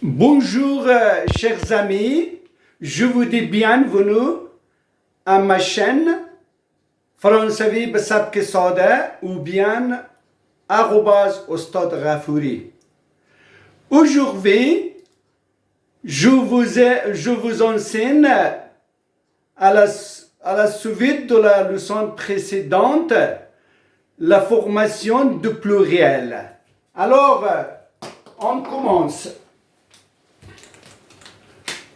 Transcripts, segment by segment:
Bonjour chers amis, je vous dis bienvenue à ma chaîne فرنسوی به سبک ساده ou bien @Ostad Ghafouri. Aujourd'hui, je vous enseigne à la suite de la leçon précédente la formation de pluriel. Alors, on commence.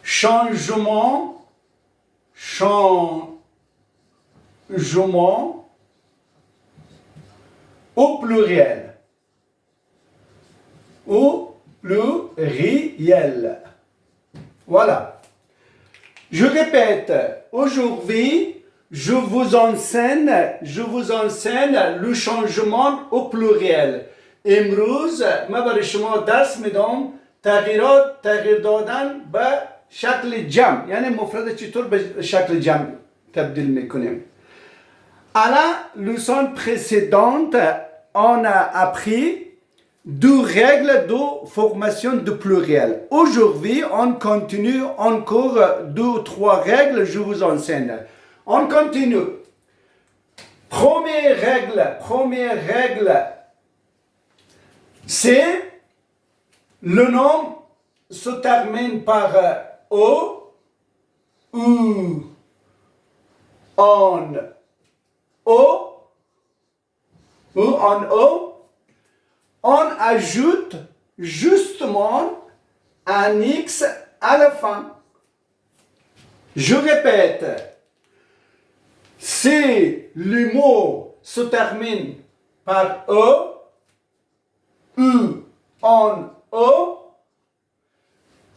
Changement au pluriel. Au pluriel. Voilà. Je répète, aujourd'hui, je vous enseigne le changement au pluriel. امروز من برای شما درس میدم تغییر دادن به شکل جمع، یعنی مفرد چطور به شکل جمع تبدیل میکنیم. À la leçon précédente, on a appris deux règles de formation de pluriel. Aujourd'hui, on continue encore deux ou trois règles, je vous enseigne. On continue. Première règle, c'est le nom se termine par O ou en O ou en O. On ajoute justement un X à la fin. Je répète, si le mot se termine par O ou en O,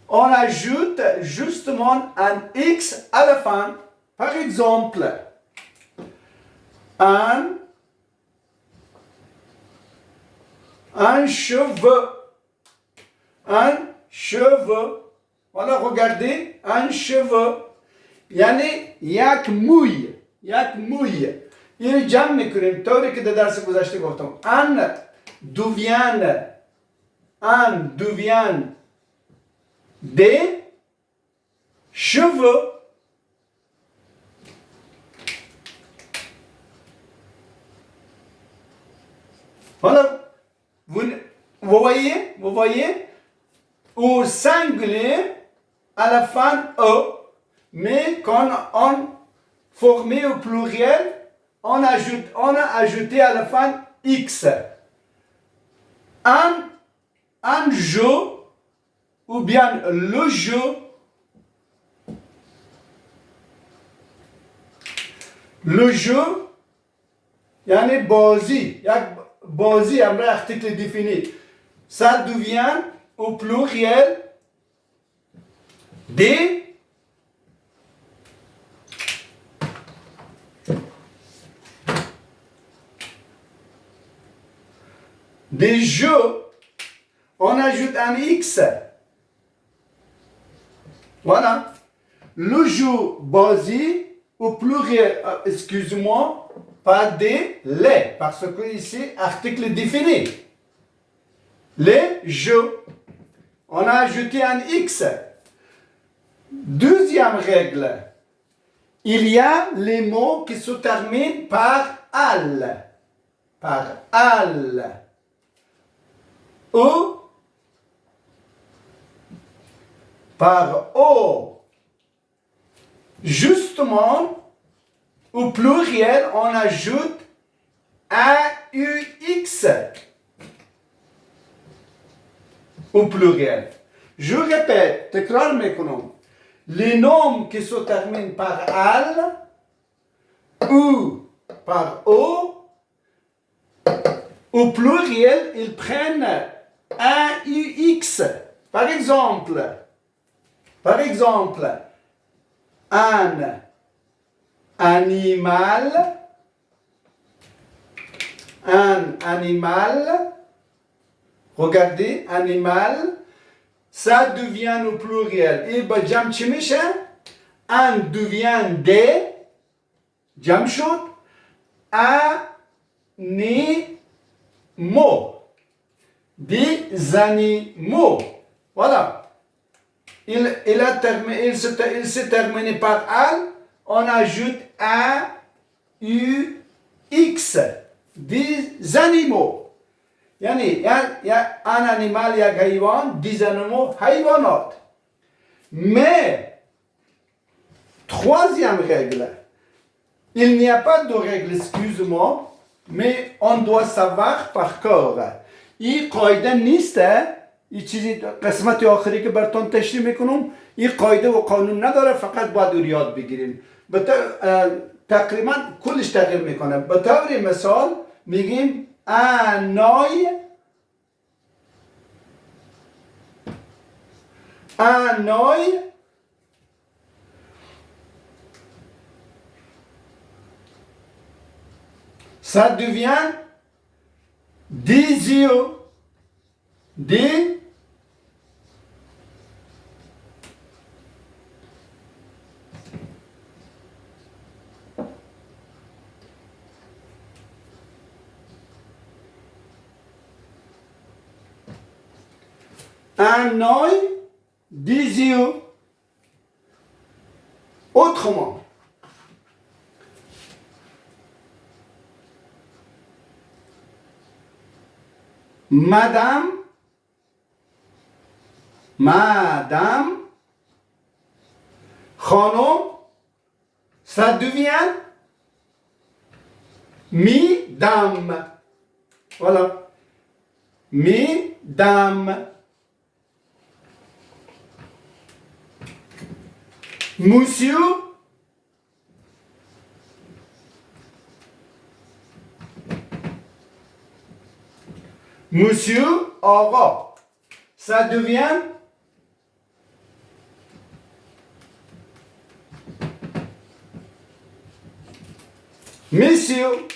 on ajoute justement un X à la fin. Par exemple, un cheveu. Voilà, regardez, un cheveu. یعنی یک موی. اینو جمع میکنیم طوری که در درس گذشته گفتم. un devient des cheveux. Voilà. Vous voyez, au singulier, à la fin E, mais quand on formait au pluriel, on a ajouté à la fin X. Un jeu, ou bien le jeu, yani بازی همراه article défini, ça devient au pluriel des jeux. On ajoute un X. Voilà. Le jeu basi au pluriel, excuse-moi, pas des les, parce que ici, article défini. Les jeux. On a ajouté un X. Deuxième règle. Il y a les mots qui se terminent par al. Ou par O. Justement, au pluriel, on ajoute AUX au pluriel. Je répète, تكرار میکنم. Les noms qui se terminent par al ou par O, au pluriel, ils prennent AUX. Par exemple, un animal, regardez, animal, ça devient au pluriel. Et bah, jam چی میشه؟ un devient des, جمع شد، animaux, des animaux. Voilà. il s'est terminé par al, on ajoute a, u, x, des animaux. يعني un animal, il y a haïwan, des animaux, haïwanot. Mais, troisième règle, il n'y a pas de règle, excuse-moi, mais on doit savoir par cœur. این قاعده نیست، این چیزی قسمت آخری که براتون تشریح میکنم این قاعده و قانون نداره، فقط باید رو یاد بگیریم. تقریبا کلش تغییر میکنه. به طور مثال میگیم انای ça devient des yeux, un œil, des yeux. Autrement, Madame, خانم, ça devient mesdames. Voilà. Mesdames. Monsieur, Monsieur aura, ça devient Monsieur.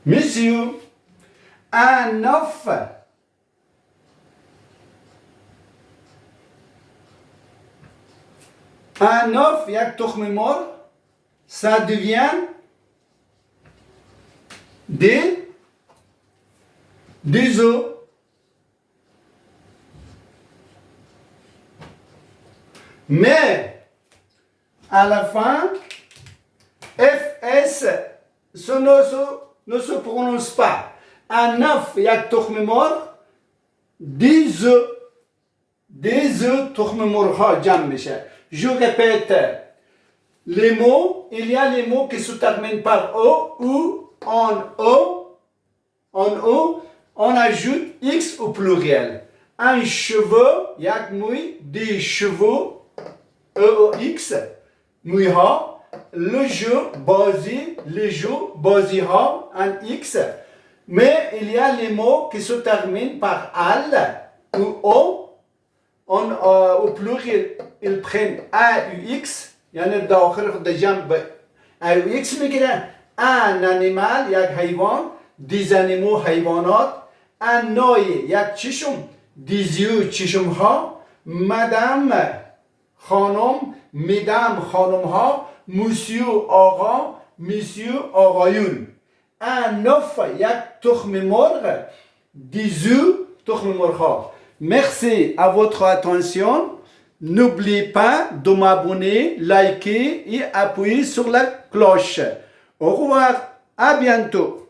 Monsieur, un œuf. Un œuf, yak tokhmemor, ça devient des œufs. Mais, à la fin, FS, ça ne se prononce pas. Un œuf, yak tokhmemor, des œufs. Des œufs, tokhmemor ha jam misha. Je répète, les mots, il y a les mots qui se terminent par O ou en O, on ajoute X au pluriel. Un cheveu, yak mouy, des chevaux, E-O-X, mouy ha, le jeu, basi, les jeux, basi ha, un X. Mais il y a les mots qui se terminent par al ou O. Au pluriel, ils prennent AUX, يعني الداخل de جنب AUX میگیرن. Un animal, یک حیوان, des animaux, حیوانات. Un œil, یک چشم, des yeux, چشم ها. Madame, خانم, mesdames, خانم ها. Monsieur, آقا, monsieur, آقایون. Un œuf, یک تخم مرغ, des œufs, تخم مرغ ها. Merci à votre attention. N'oubliez pas de m'abonner, liker et appuyer sur la cloche. Au revoir, à bientôt.